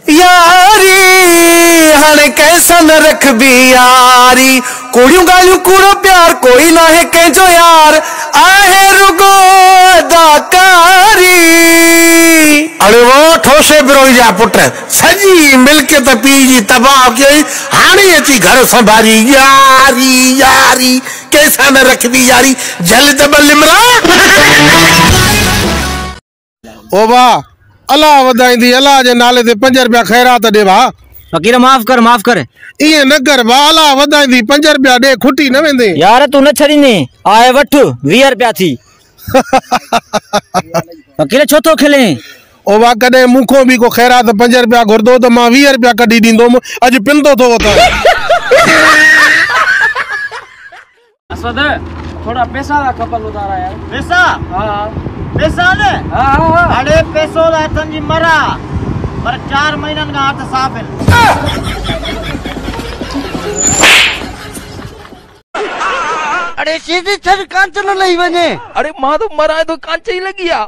यारी हणे कैसा न रख भी यारी कुड़ियों गालियों कूड़ो प्यार कोई ना है कंहिंजो यार आहे रुगो अदाकारी। अरे वो ठोसे बिरोई जा पुट सजी मिल्कियत पी जी तबाह कई हाणे अची घर संभारी यारी यारी कैसा न रखबी यारी जल जबल लिमरा। ओ वाह अल्लाह वधाईंदी अल्लाह जे नाले ते 5 रुपया खैरात दे भा। फकीर माफ कर ये न कर भा अल्लाह वधाईंदी 5 रुपया दे खुटी न वेंदे यार तू न छड़ीने आए वठ 20 रुपया थी। फकीर छो तो खेले ओ वाह कदे मुखो भी को खैरात 5 रुपया घुरदो तो मां 20 रुपया कढी दींदो अज पिंदो तो वता। असद थोड़ा पैसा ला खपल उधारा यार। पैसा? हां पैसा ने? हां अरे पैसो ला तंजी मरा पर 4 महीनन का हाथ साफ है। अरे सीधी छड़ कांच न लई वने। अरे मां तो मरा तो कांच ही लगी आ।